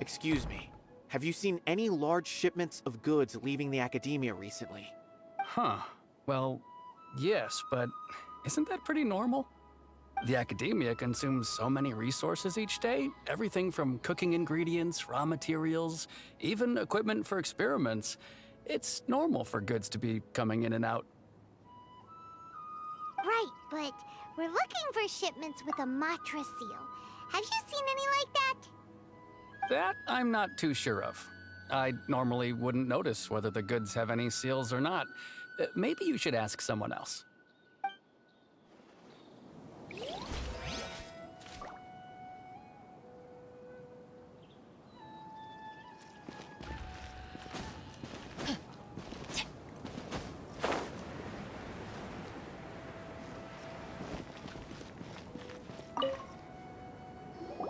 Excuse me. Have you seen any large shipments of goods leaving the academia recently? Huh. Well, yes, but isn't that pretty normal? The academia consumes so many resources each day, everything from cooking ingredients, raw materials, even equipment for experiments. It's normal for goods to be coming in and out. Right, but we're looking for shipments with a Matra seal. Have you seen any like that? That I'm not too sure of. I normally wouldn't notice whether the goods have any seals or not. Maybe you should ask someone else.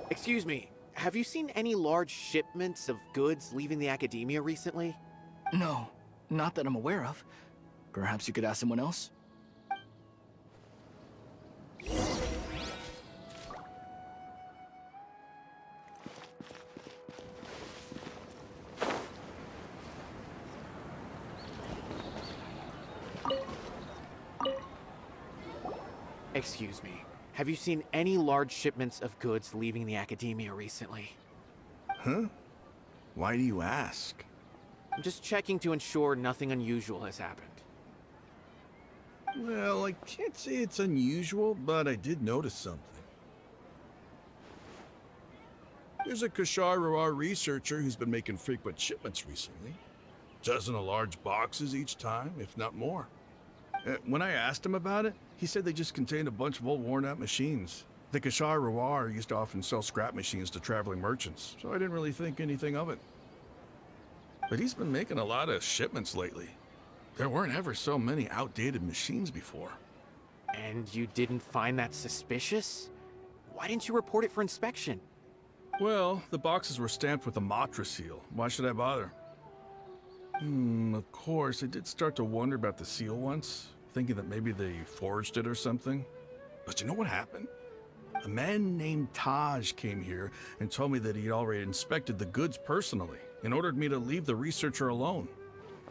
Excuse me. Have you seen any large shipments of goods leaving the academia recently? No, not that I'm aware of. Perhaps you could ask someone else? Excuse me. Have you seen any large shipments of goods leaving the academia recently? Huh? Why do you ask? I'm just checking to ensure nothing unusual has happened. Well, I can't say it's unusual, but I did notice something. There's a Kashar researcher who's been making frequent shipments recently. Dozen of large boxes each time, if not more. When I asked him about it, he said they just contained a bunch of old worn-out machines. The Kashar used to often sell scrap machines to traveling merchants, so I didn't really think anything of it. But he's been making a lot of shipments lately. There weren't ever so many outdated machines before. And you didn't find that suspicious? Why didn't you report it for inspection? Well, the boxes were stamped with a Matra seal. Why should I bother? Of course, I did start to wonder about the seal once, thinking that maybe they forged it or something. But you know what happened? A man named Taj came here and told me that he'd already inspected the goods personally and ordered me to leave the researcher alone.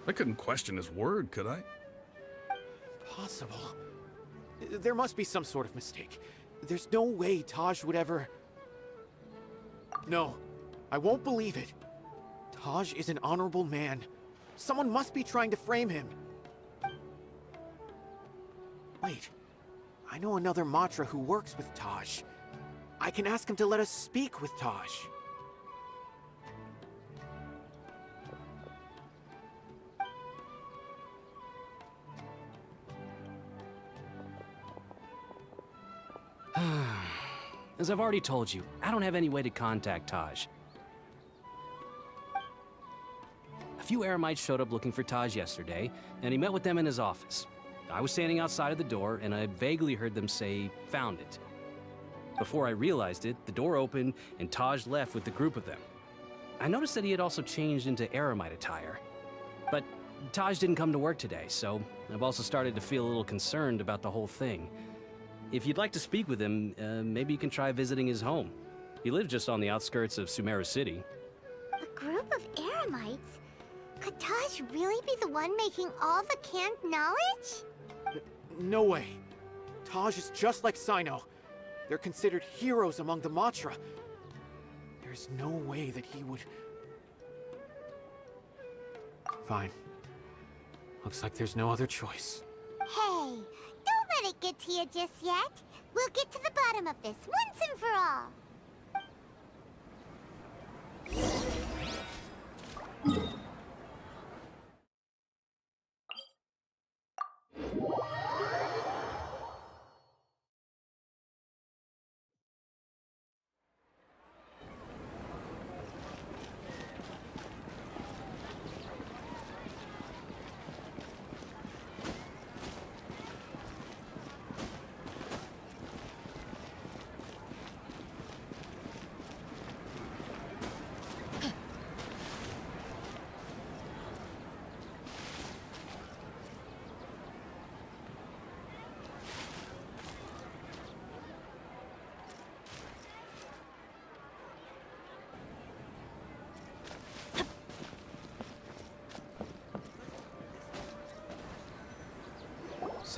I couldn't question his word, could I? Possible. There must be some sort of mistake. There's no way Taj would ever... No, I won't believe it. Taj is an honorable man. Someone must be trying to frame him. Wait, I know another Matra who works with Taj. I can ask him to let us speak with Taj. As I've already told you, I don't have any way to contact Taj. A few Eremites showed up looking for Taj yesterday, and he met with them in his office. I was standing outside of the door, and I vaguely heard them say, "Found it." Before I realized it, the door opened, and Taj left with the group of them. I noticed that he had also changed into Eremite attire. But Taj didn't come to work today, so I've also started to feel a little concerned about the whole thing. If you'd like to speak with him, maybe you can try visiting his home. He lives just on the outskirts of Sumeru City. A group of Eremites? Could Taj really be the one making all the canned knowledge? No way. Taj is just like Cyno. They're considered heroes among the Matra. There's no way that he would... Fine. Looks like there's no other choice. Hey, don't let it get to you just yet. We'll get to the bottom of this once and for all.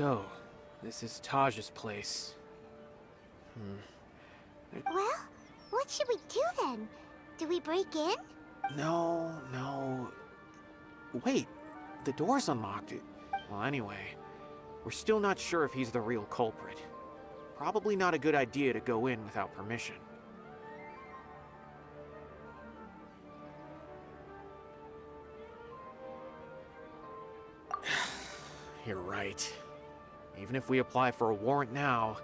So, this is Taj's place. Well, what should we do then? Do we break in? No. Wait, the door's unlocked. Well, anyway, we're still not sure if he's the real culprit. Probably not a good idea to go in without permission. You're right. Even if we apply for a warrant now,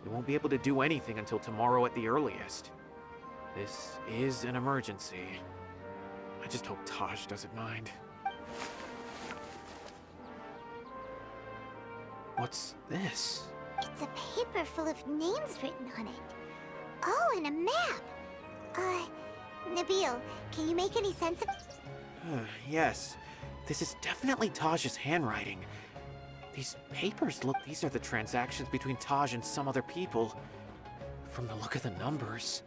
we won't be able to do anything until tomorrow at the earliest. This is an emergency. I just hope Taj doesn't mind. What's this? It's a paper full of names written on it. Oh, and a map. Nabil, can you make any sense of... Yes, this is definitely Taj's handwriting. These papers look, these are the transactions between Taj and some other people. From the look of the numbers,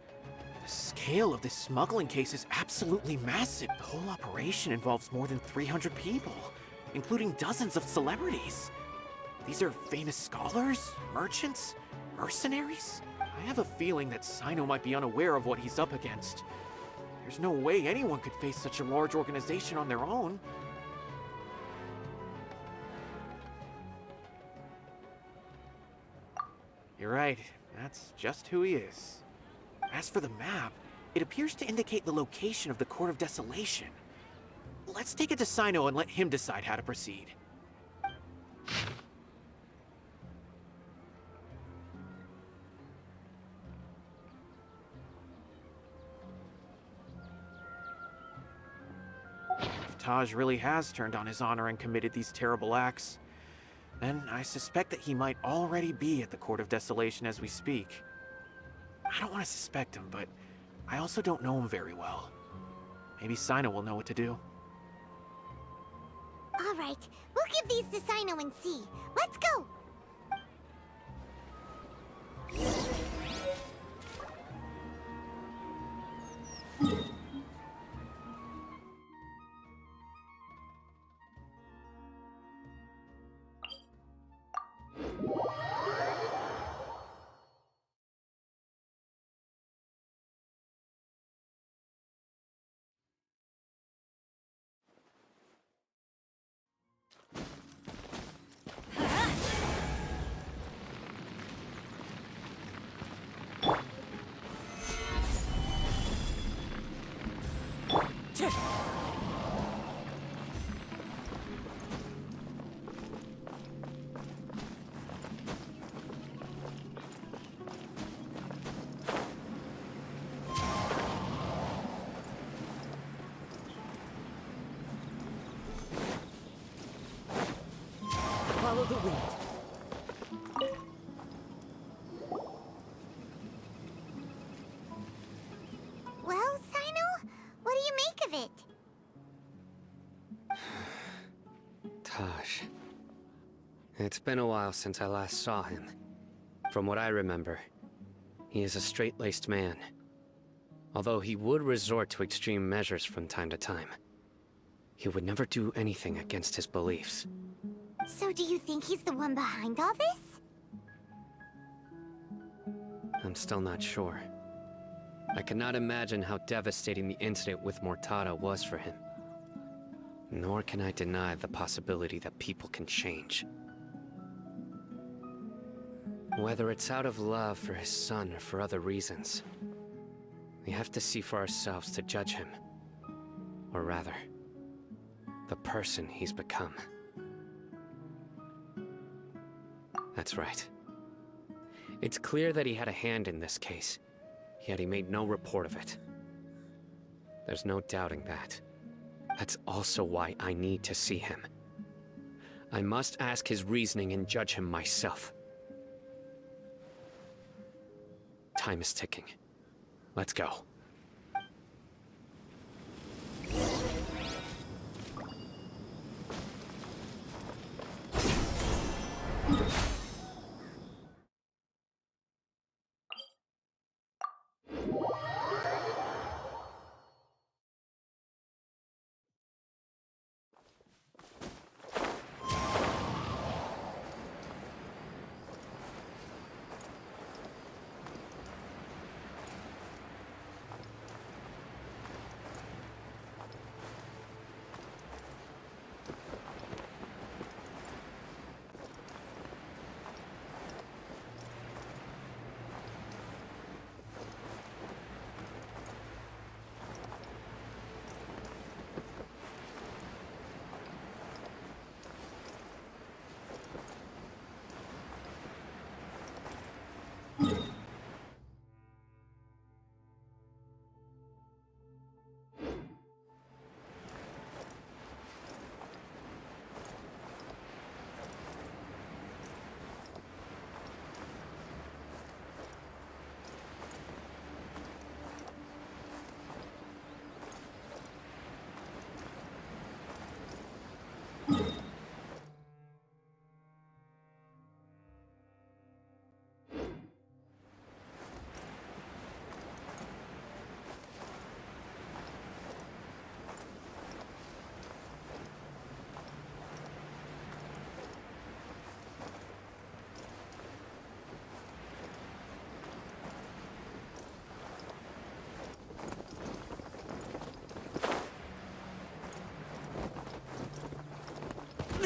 the scale of this smuggling case is absolutely massive. The whole operation involves more than 300 people, including dozens of celebrities. These are famous scholars, merchants, mercenaries. I have a feeling that Cyno might be unaware of what he's up against. There's no way anyone could face such a large organization on their own. You're right, that's just who he is. As for the map, it appears to indicate the location of the Court of Desolation. Let's take it to Cyno and let him decide how to proceed. If Taj really has turned on his honor and committed these terrible acts, then I suspect that he might already be at the Court of Desolation as we speak. I don't want to suspect him, but I also don't know him very well. Maybe Cyno will know what to do. All right, we'll give these to Cyno and see. Let's go! Follow the wind. Well, Cyno, what do you make of it? Taj. It's been a while since I last saw him. From what I remember, he is a straight-laced man. Although he would resort to extreme measures from time to time, he would never do anything against his beliefs. So do you think he's the one behind all this? I'm still not sure. I cannot imagine how devastating the incident with Mortada was for him. Nor can I deny the possibility that people can change. Whether it's out of love for his son or for other reasons, we have to see for ourselves to judge him. Or rather, the person he's become. That's right. It's clear that he had a hand in this case, yet he made no report of it. There's no doubting that. That's also why I need to see him. I must ask his reasoning and judge him myself. Time is ticking. Let's go.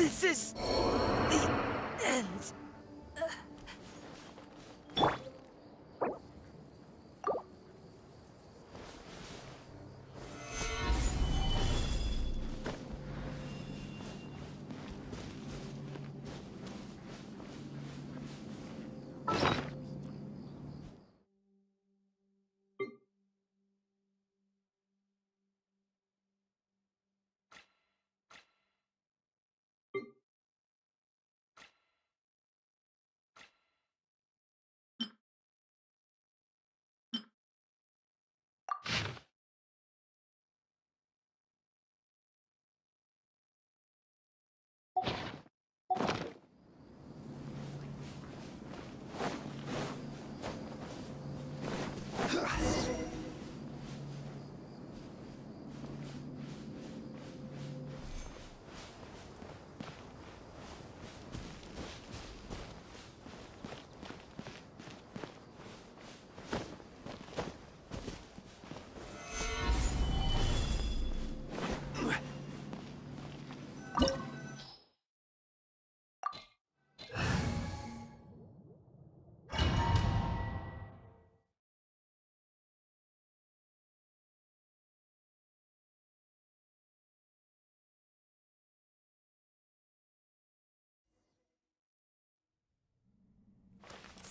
This is the end.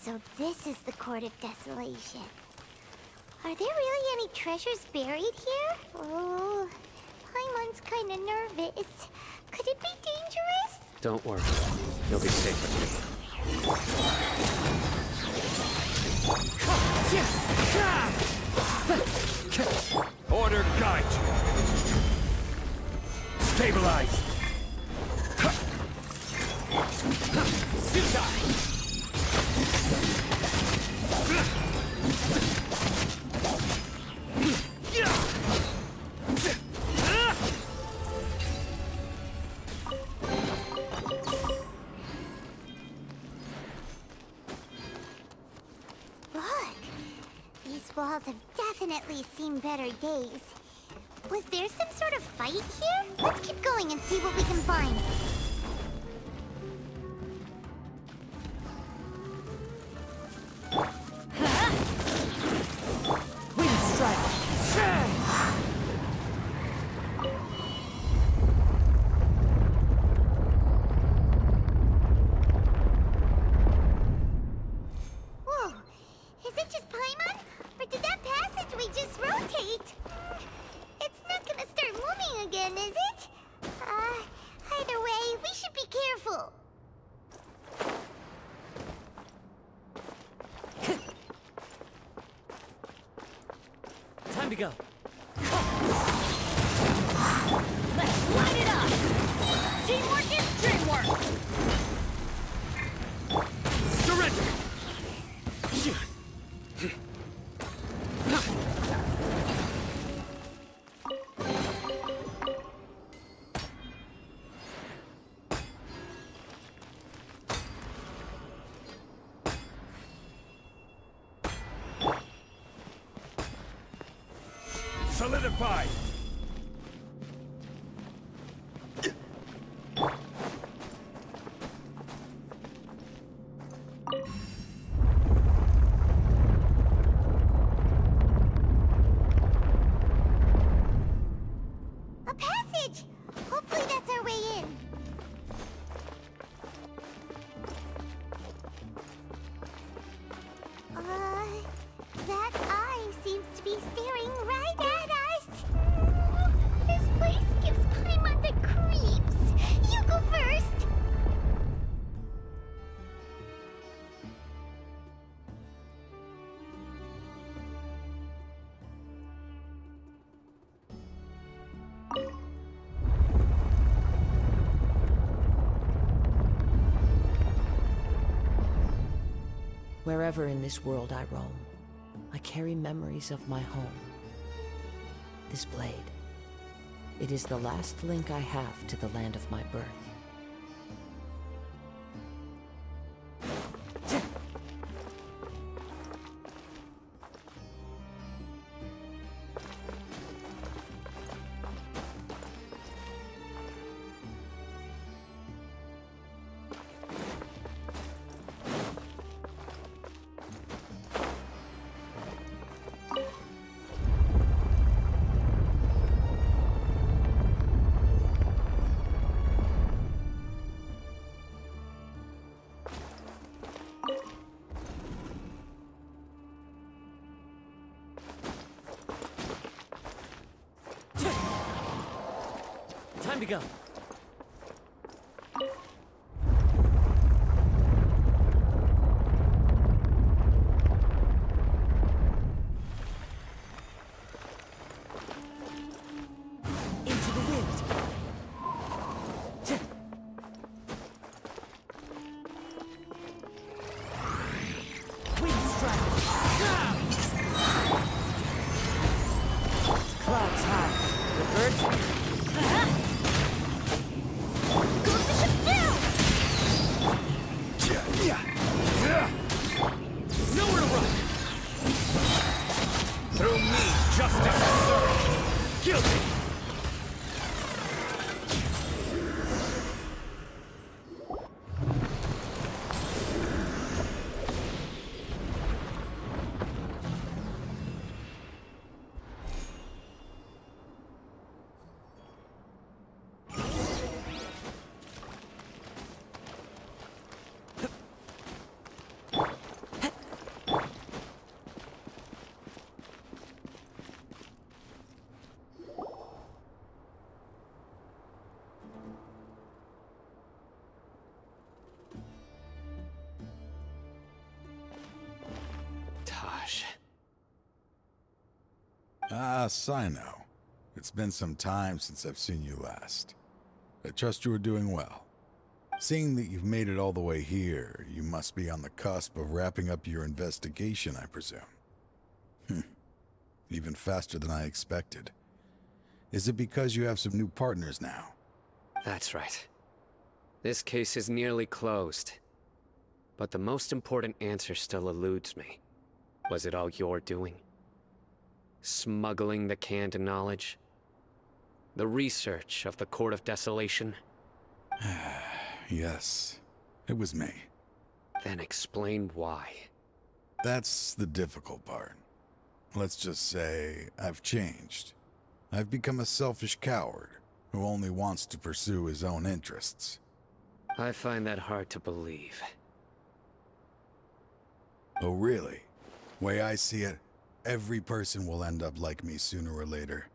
So this is the Court of Desolation. Are there really any treasures buried here? Oh, Paimon's kinda nervous. Could it be dangerous? Don't worry. You'll be safe with me. Order guide you. Stabilize. Look! These walls have definitely seen better days. Was there some sort of fight here? Let's keep going and see what we can find. Wind strike. Whoa! Is it just Paimon? Or did that passageway just rotate? It's not gonna start moving again, is it? Either way, we should be careful. Time to go. Let's light it up! Teamwork is dreamwork! Surrender. Solidified. A passage! Hopefully that's our way in. That eye seems to be staring right at us. This place gives Paimon the creeps. You go first. Wherever in this world I roam, I carry memories of my home. This blade, it is the last link I have to the land of my birth. Time to go. Into the wind. Wind strike. Clouds high. The birds. Go the ship down! Nowhere to run! Through me, justice is served! Guilty! Taj. Ah, Cyno. It's been some time since I've seen you last. I trust you are doing well. Seeing that you've made it all the way here, you must be on the cusp of wrapping up your investigation, I presume. Even faster than I expected. Is it because you have some new partners now? That's right. This case is nearly closed. But the most important answer still eludes me. Was it all your doing? Smuggling the canned knowledge? The research of the Court of Desolation? Yes, it was me. Then explain why. That's the difficult part. Let's just say I've changed. I've become a selfish coward who only wants to pursue his own interests. I find that hard to believe. Oh, really? Way I see it, every person will end up like me sooner or later.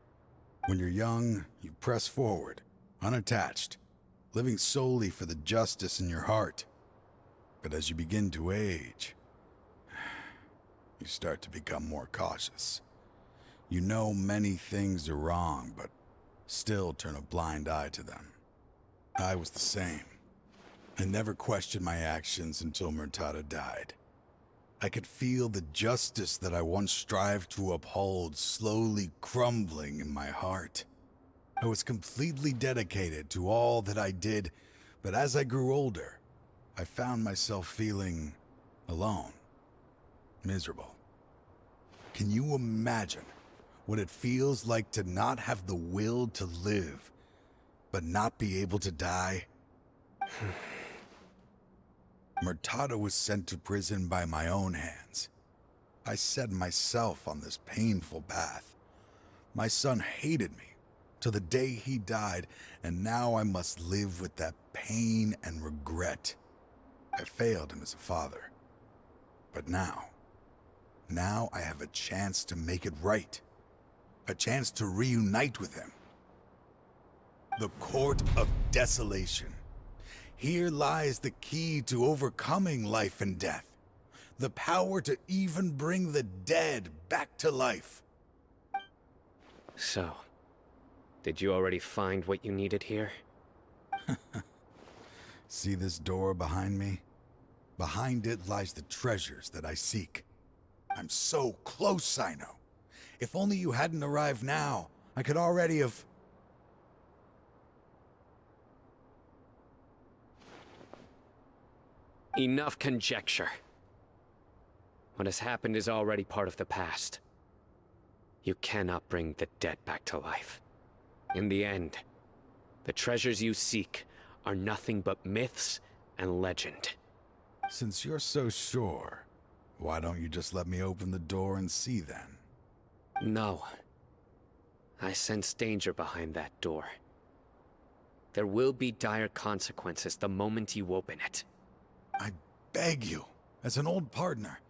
When you're young, you press forward, unattached, living solely for the justice in your heart. But as you begin to age, you start to become more cautious. You know many things are wrong, but still turn a blind eye to them. I was the same. I never questioned my actions until Murtada died. I could feel the justice that I once strived to uphold slowly crumbling in my heart. I was completely dedicated to all that I did, but as I grew older, I found myself feeling alone, miserable. Can you imagine what it feels like to not have the will to live, but not be able to die? Murtada was sent to prison by my own hands. I set myself on this painful path. My son hated me till the day he died, and now I must live with that pain and regret. I failed him as a father. But now I have a chance to make it right. A chance to reunite with him. The Court of Desolation. Here lies the key to overcoming life and death. The power to even bring the dead back to life. So, did you already find what you needed here? See this door behind me? Behind it lies the treasures that I seek. I'm so close, Cyno. If only you hadn't arrived now, I could already have... Enough conjecture. What has happened is already part of the past. You cannot bring the dead back to life. In the end, the treasures you seek are nothing but myths and legend. Since you're so sure, why don't you just let me open the door and see then? No. I sense danger behind that door. There will be dire consequences the moment you open it. I beg you, as an old partner,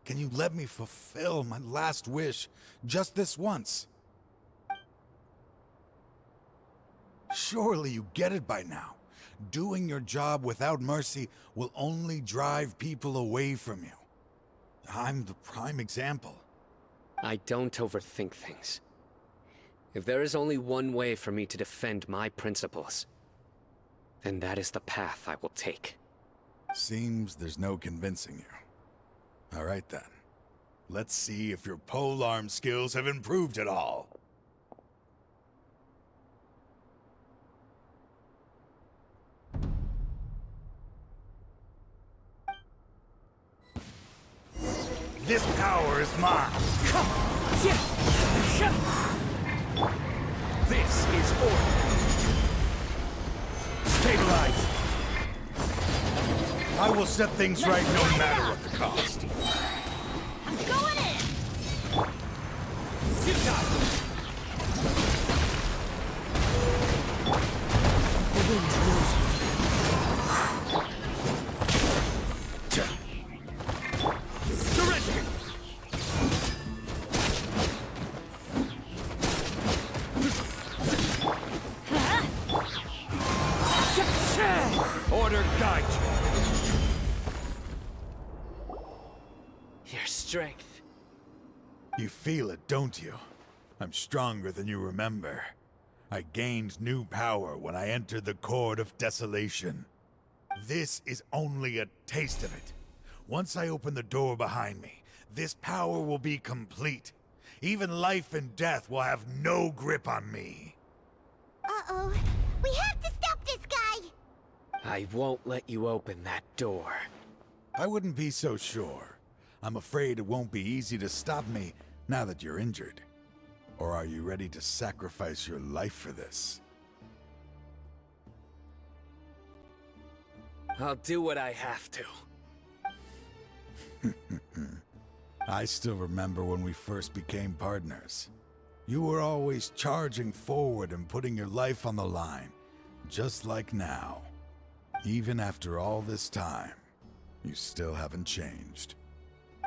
can you let me fulfill my last wish just this once? Surely you get it by now. Doing your job without mercy will only drive people away from you. I'm the prime example. I don't overthink things. If there is only one way for me to defend my principles, then that is the path I will take. Seems there's no convincing you. All right then. Let's see if your polearm skills have improved at all. This power is mine. This is order. Stabilize. I will set things right no matter what the cost. I'm going in! The wind knows me. Surrender. Order guide you. Your strength. You feel it, don't you? I'm stronger than you remember. I gained new power when I entered the Court of Desolation. This is only a taste of it. Once I open the door behind me, this power will be complete. Even life and death will have no grip on me. Uh-oh. We have to stop this guy! I won't let you open that door. I wouldn't be so sure. I'm afraid it won't be easy to stop me now that you're injured. Or are you ready to sacrifice your life for this? I'll do what I have to. I still remember when we first became partners. You were always charging forward and putting your life on the line, just like now. Even after all this time, you still haven't changed.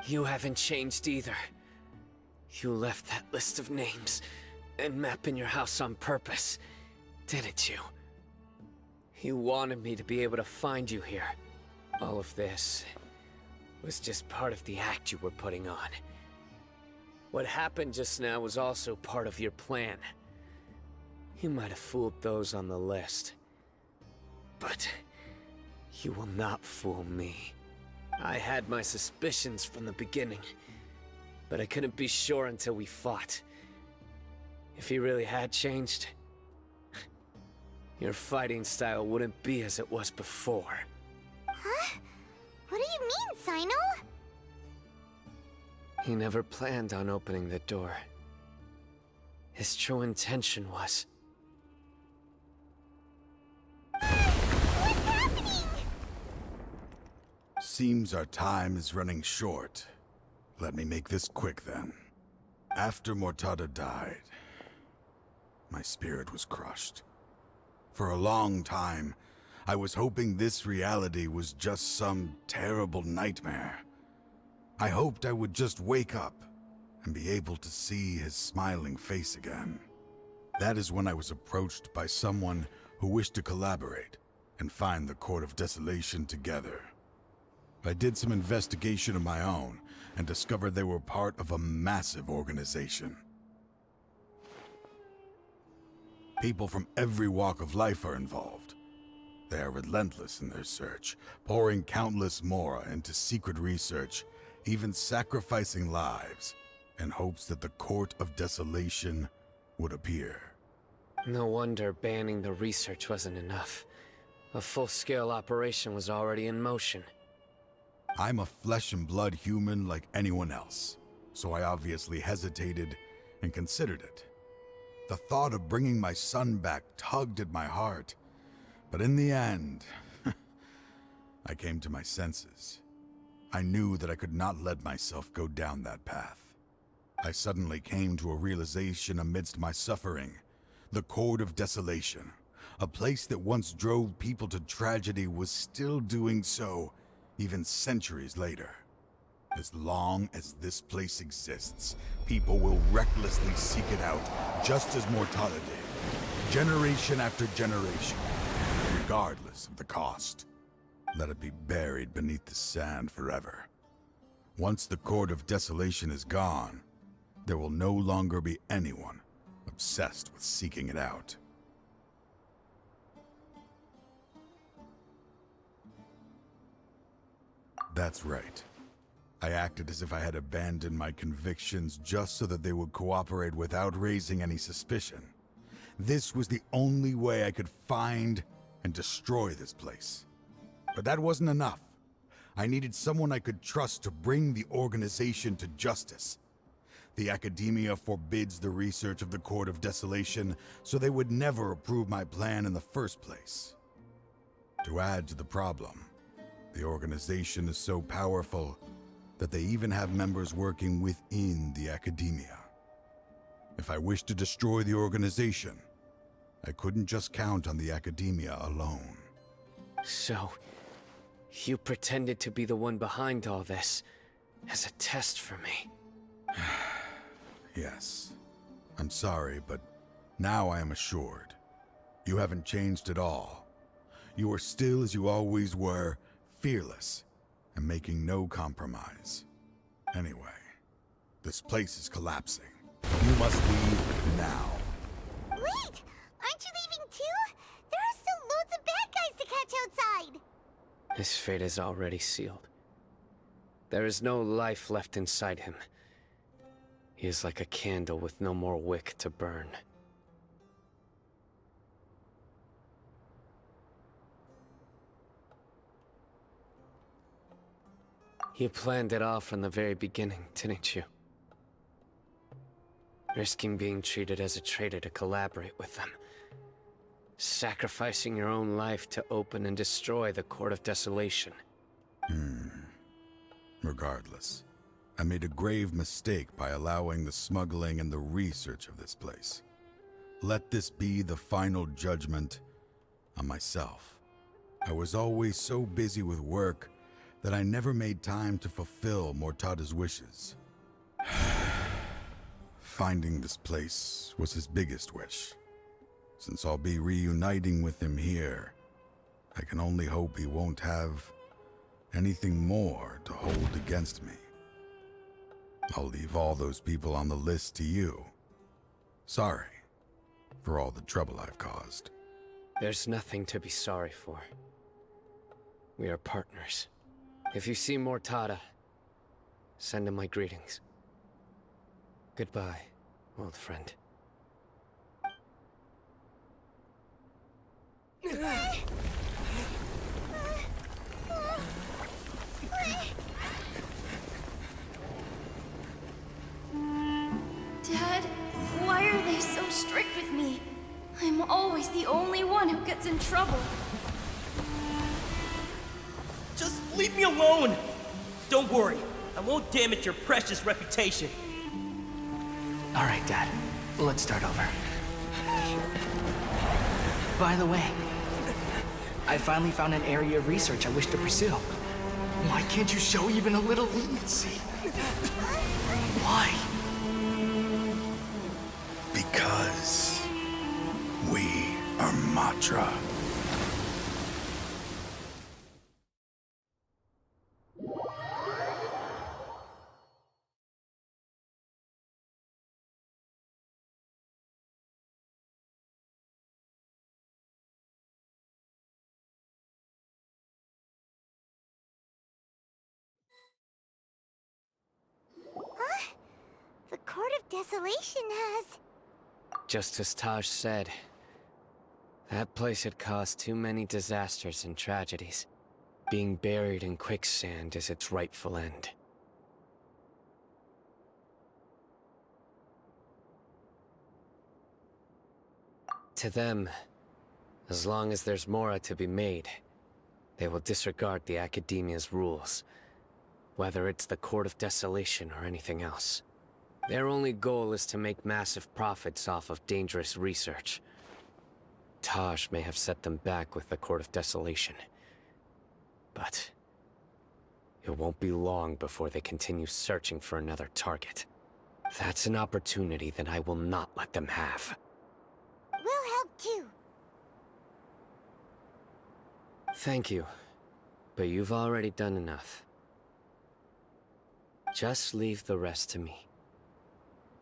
You haven't changed either. You left that list of names and map in your house on purpose, didn't you? You wanted me to be able to find you here. All of this was just part of the act you were putting on. What happened just now was also part of your plan. You might have fooled those on the list, but you will not fool me. I had my suspicions from the beginning, but I couldn't be sure until we fought. If he really had changed, your fighting style wouldn't be as it was before. Huh? What do you mean, Cyno? He never planned on opening the door. His true intention was... What's happening? Seems our time is running short. Let me make this quick then. After Mortada died, my spirit was crushed. For a long time, I was hoping this reality was just some terrible nightmare. I hoped I would just wake up and be able to see his smiling face again. That is when I was approached by someone who wished to collaborate and find the Court of Desolation together. I did some investigation of my own and discovered they were part of a massive organization. People from every walk of life are involved. They are relentless in their search, pouring countless mora into secret research, even sacrificing lives in hopes that the Court of Desolation would appear. No wonder banning the research wasn't enough. A full-scale operation was already in motion. I'm a flesh and blood human like anyone else, so I obviously hesitated and considered it. The thought of bringing my son back tugged at my heart, but in the end, I came to my senses. I knew that I could not let myself go down that path. I suddenly came to a realization amidst my suffering. The Court of Desolation, a place that once drove people to tragedy, was still doing so, even centuries later. As long as this place exists, people will recklessly seek it out, just as Mortada did. Generation after generation, regardless of the cost. Let it be buried beneath the sand forever. Once the Court of Desolation is gone, there will no longer be anyone obsessed with seeking it out. That's right. I acted as if I had abandoned my convictions just so that they would cooperate without raising any suspicion. This was the only way I could find and destroy this place. But that wasn't enough. I needed someone I could trust to bring the organization to justice. The Academia forbids the research of the Court of Desolation, so they would never approve my plan in the first place. To add to the problem, the organization is so powerful that they even have members working within the Academia. If I wished to destroy the organization, I couldn't just count on the Academia alone. So, you pretended to be the one behind all this, as a test for me. Yes. I'm sorry, but now I am assured. You haven't changed at all. You are still as you always were, fearless, and making no compromise. Anyway, this place is collapsing. You must leave now. Wait! Aren't you leaving too? There are still loads of bad guys to catch outside! His fate is already sealed. There is no life left inside him. He is like a candle with no more wick to burn. You planned it all from the very beginning, didn't you? Risking being treated as a traitor to collaborate with them. Sacrificing your own life to open and destroy the Court of Desolation. Regardless, I made a grave mistake by allowing the smuggling and the research of this place. Let this be the final judgment on myself. I was always so busy with work that I never made time to fulfill Mortada's wishes. Finding this place was his biggest wish. Since I'll be reuniting with him here, I can only hope he won't have anything more to hold against me. I'll leave all those people on the list to you. Sorry for all the trouble I've caused. There's nothing to be sorry for. We are partners. If you see Mortada, send him my greetings. Goodbye, old friend. Dad, why are they so strict with me? I'm always the only one who gets in trouble. Just leave me alone! Don't worry, I won't damage your precious reputation. All right, Dad. Let's start over. By the way, I finally found an area of research I wish to pursue. Why can't you show even a little leniency? Why? Because we are Matra. Huh? The Court of Desolation has... Just as Taj said, that place had caused too many disasters and tragedies. Being buried in quicksand is its rightful end. To them, as long as there's more to be made, they will disregard the Academia's rules, whether it's the Court of Desolation or anything else. Their only goal is to make massive profits off of dangerous research. Taj may have set them back with the Court of Desolation, but it won't be long before they continue searching for another target. That's an opportunity that I will not let them have. We'll too. Thank you, but you've already done enough. Just leave the rest to me.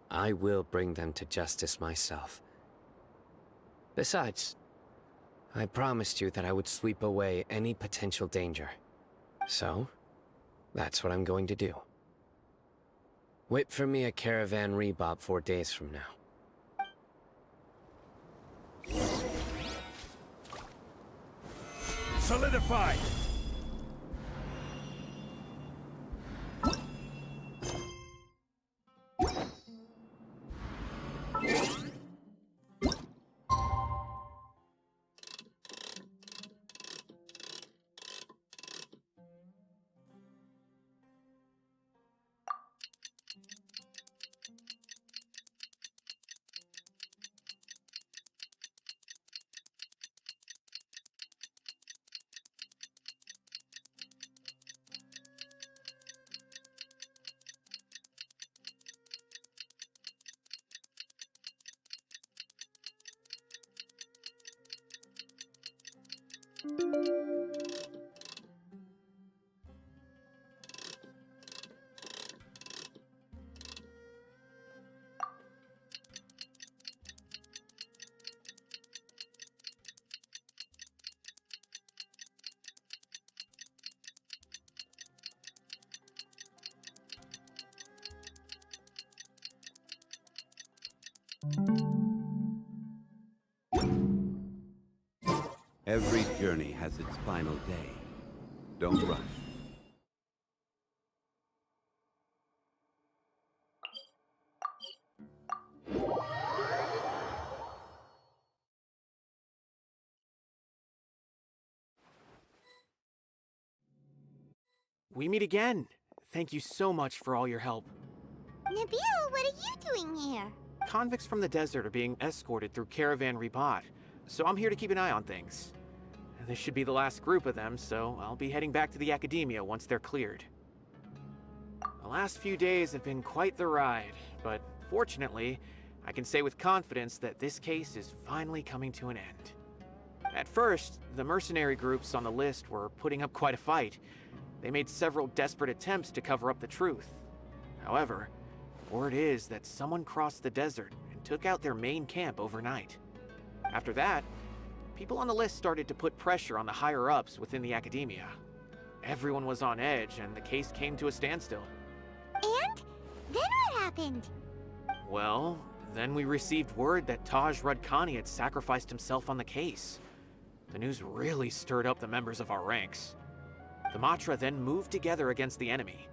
I will bring them to justice myself. Besides, I promised you that I would sweep away any potential danger. So, that's what I'm going to do. Wait for me a caravan rebob 4 days from now. Solidified! Every journey has its final day. Don't rush. We meet again. Thank you so much for all your help. Nabil, what are you doing here? Convicts from the desert are being escorted through Caravan Ribat, so I'm here to keep an eye on things. This should be the last group of them, so I'll be heading back to the Academia once they're cleared. The last few days have been quite the ride, but fortunately, I can say with confidence that this case is finally coming to an end. At first, the mercenary groups on the list were putting up quite a fight. They made several desperate attempts to cover up the truth. However, word is that someone crossed the desert and took out their main camp overnight. After that, people on the list started to put pressure on the higher-ups within the Academia. Everyone was on edge, and the case came to a standstill. And? Then what happened? Well, then we received word that Taj Rudkani had sacrificed himself on the case. The news really stirred up the members of our ranks. The Matra then moved together against the enemy.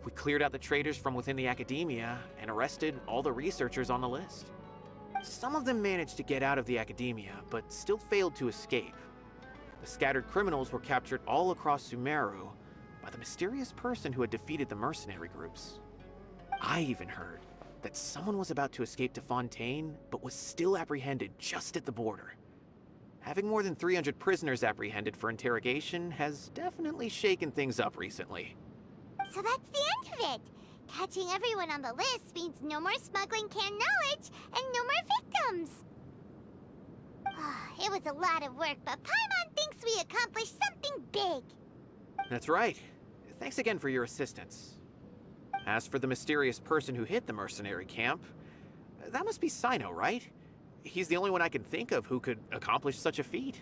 We cleared out the traitors from within the Academia and arrested all the researchers on the list. Some of them managed to get out of the Academia, but still failed to escape. The scattered criminals were captured all across Sumeru by the mysterious person who had defeated the mercenary groups. I even heard that someone was about to escape to Fontaine, but was still apprehended just at the border. Having more than 300 prisoners apprehended for interrogation has definitely shaken things up recently. So that's the end of it. Catching everyone on the list means no more smuggling canned knowledge and no more victims. It was a lot of work, but Paimon thinks we accomplished something big. That's right. Thanks again for your assistance. As for the mysterious person who hit the mercenary camp, that must be Cyno, right? He's the only one I can think of who could accomplish such a feat.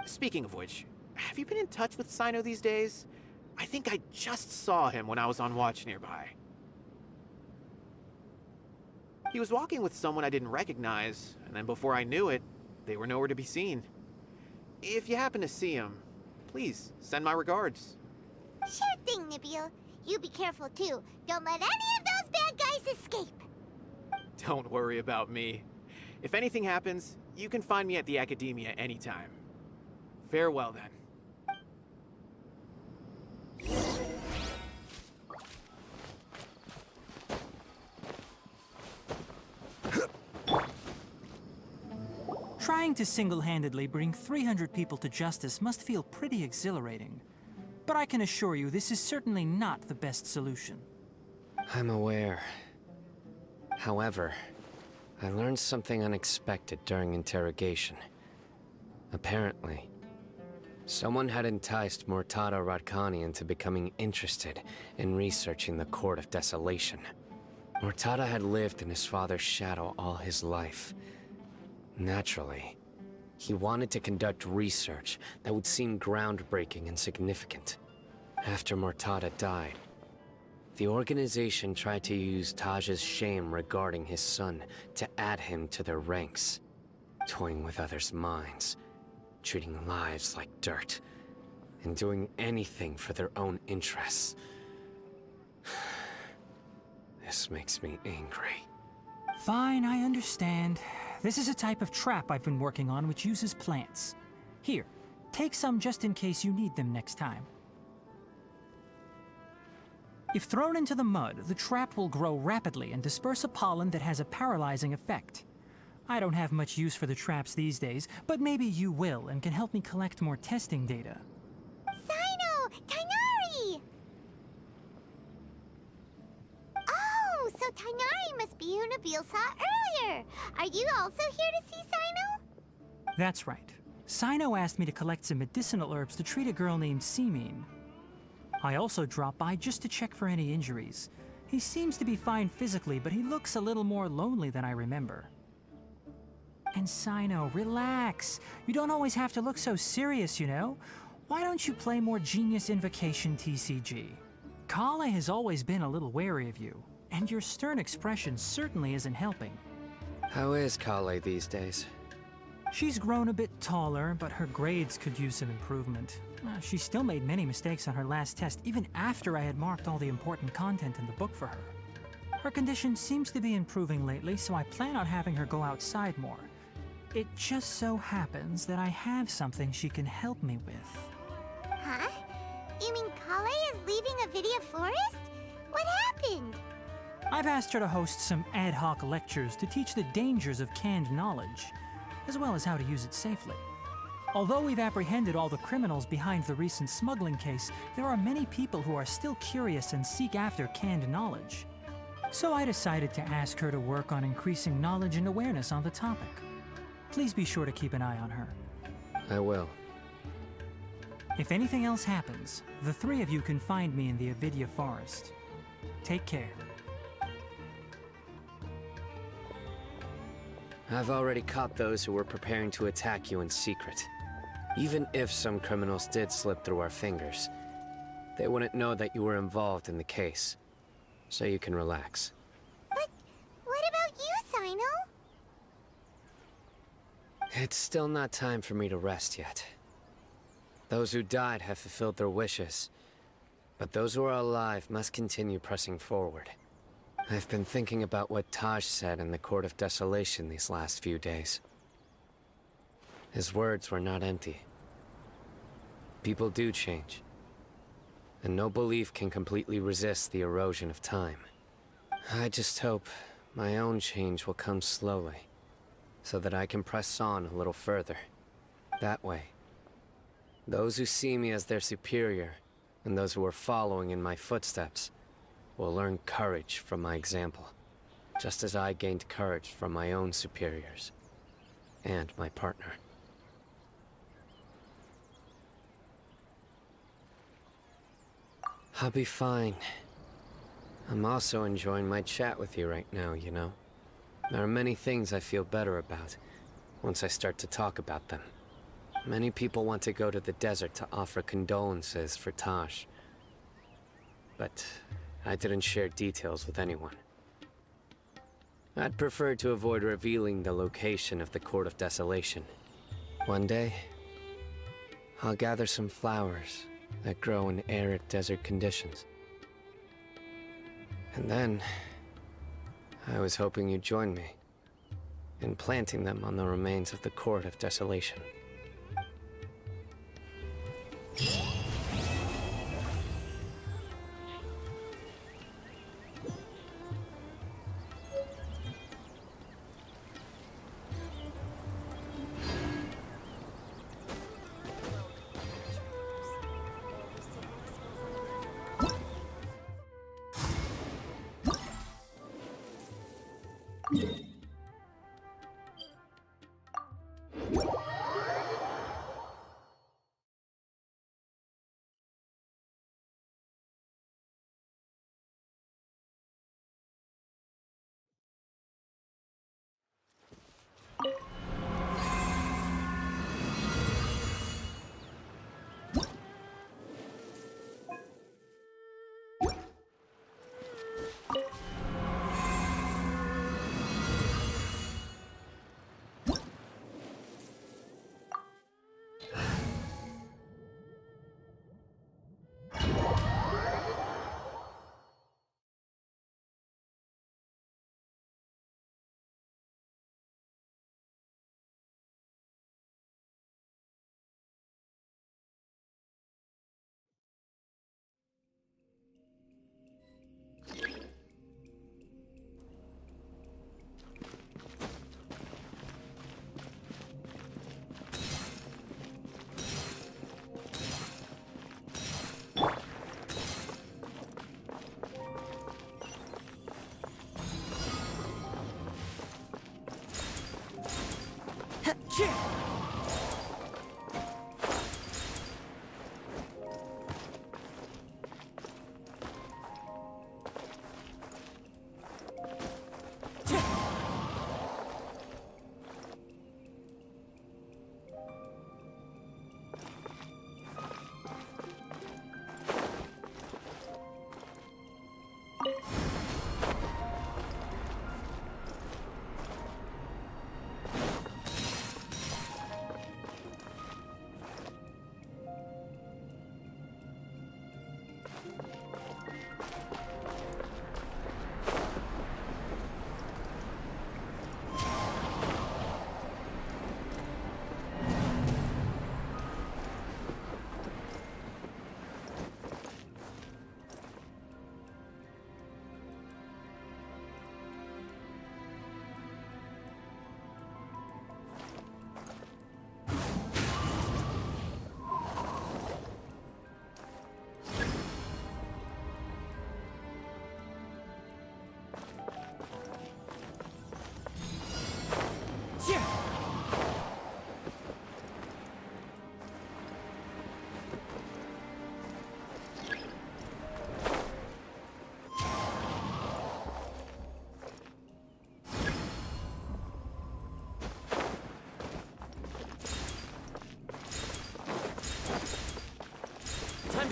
Speaking of which, have you been in touch with Cyno these days? I think I just saw him when I was on watch nearby. He was walking with someone I didn't recognize, and then before I knew it, they were nowhere to be seen. If you happen to see him, please send my regards. Sure thing, Nabil. You be careful too. Don't let any of those bad guys escape. Don't worry about me. If anything happens, you can find me at the Academia anytime. Farewell then. Trying to single-handedly bring 300 people to justice must feel pretty exhilarating. But I can assure you this is certainly not the best solution. I'm aware. However, I learned something unexpected during interrogation. Apparently, someone had enticed Mortada Radkani into becoming interested in researching the Court of Desolation. Mortada had lived in his father's shadow all his life. Naturally, he wanted to conduct research that would seem groundbreaking and significant. After Mortada died, the organization tried to use Taj's shame regarding his son to add him to their ranks, toying with others' minds, treating lives like dirt, and doing anything for their own interests. This makes me angry. Fine, I understand. This is a type of trap I've been working on which uses plants. Here, take some just in case you need them next time. If thrown into the mud, the trap will grow rapidly and disperse a pollen that has a paralyzing effect. I don't have much use for the traps these days, but maybe you will and can help me collect more testing data. Cyno! Tighnari! Oh, so Tighnari must be who Nabil saw earlier. Are you also here to see Cyno? That's right. Cyno asked me to collect some medicinal herbs to treat a girl named Seemine. I also dropped by just to check for any injuries. He seems to be fine physically, but he looks a little more lonely than I remember. And Cyno, relax. You don't always have to look so serious, you know? Why don't you play more Genius Invocation TCG? Kale has always been a little wary of you, and your stern expression certainly isn't helping. How is Kale these days? She's grown a bit taller, but her grades could use some improvement. She still made many mistakes on her last test, even after I had marked all the important content in the book for her. Her condition seems to be improving lately, so I plan on having her go outside more. It just so happens that I have something she can help me with. Huh? You mean Kale is leaving Avidia Forest? What happened? I've asked her to host some ad hoc lectures to teach the dangers of canned knowledge, as well as how to use it safely. Although we've apprehended all the criminals behind the recent smuggling case, there are many people who are still curious and seek after canned knowledge. So I decided to ask her to work on increasing knowledge and awareness on the topic. Please be sure to keep an eye on her. I will. If anything else happens, the three of you can find me in the Avidia Forest. Take care. I've already caught those who were preparing to attack you in secret. Even if some criminals did slip through our fingers, they wouldn't know that you were involved in the case. So you can relax. But what about you, Cyno? It's still not time for me to rest yet. Those who died have fulfilled their wishes, but those who are alive must continue pressing forward. I've been thinking about what Taj said in the Court of Desolation these last few days. His words were not empty. People do change, and no belief can completely resist the erosion of time. I just hope my own change will come slowly, so that I can press on a little further. That way, those who see me as their superior, and those who are following in my footsteps, will learn courage from my example, just as I gained courage from my own superiors, and my partner. I'll be fine. I'm also enjoying my chat with you right now, you know? There are many things I feel better about once I start to talk about them. Many people want to go to the desert to offer condolences for Taj, but I didn't share details with anyone. I'd prefer to avoid revealing the location of the Court of Desolation. One day, I'll gather some flowers that grow in arid desert conditions. And then, I was hoping you'd join me in planting them on the remains of the Court of Desolation.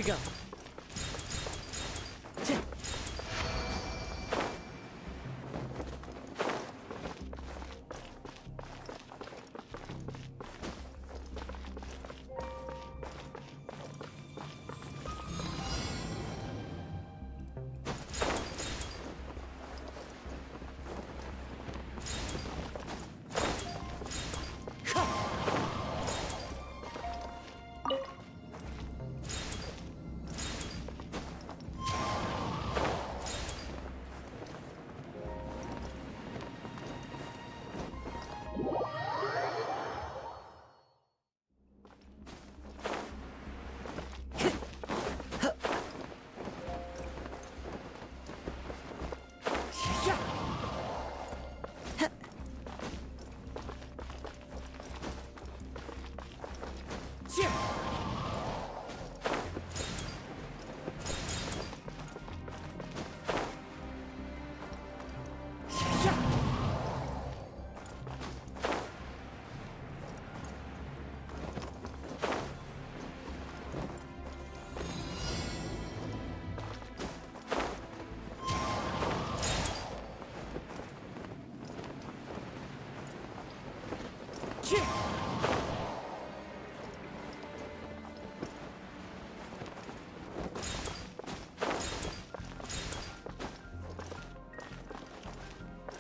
to go.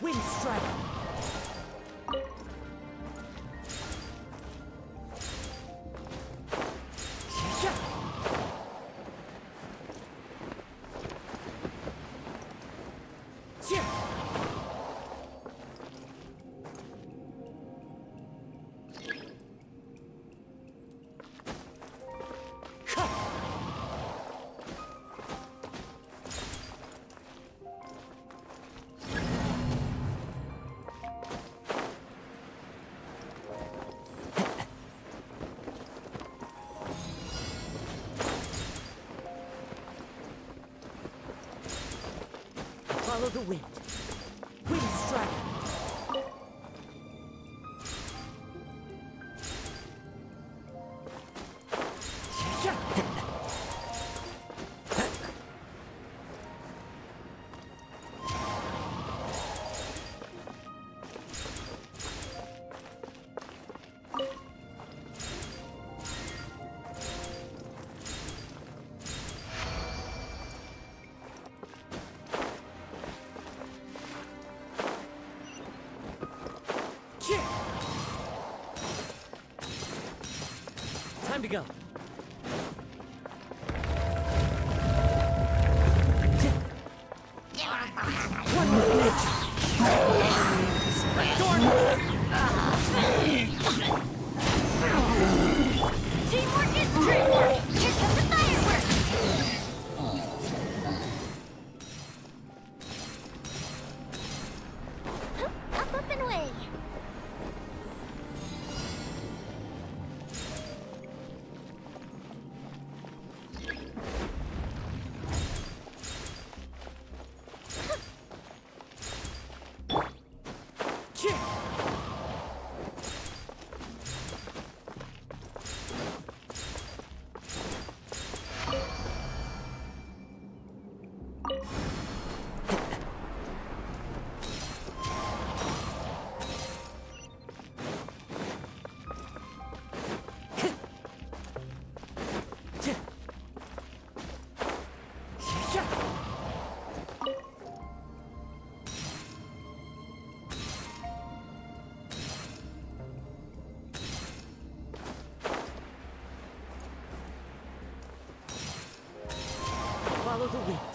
Wind strike. Follow the wind. Wind strike. Time to go. One more glitch. Teamwork is dreamwork! Here comes the fireworks! Up and away! Follow the wind.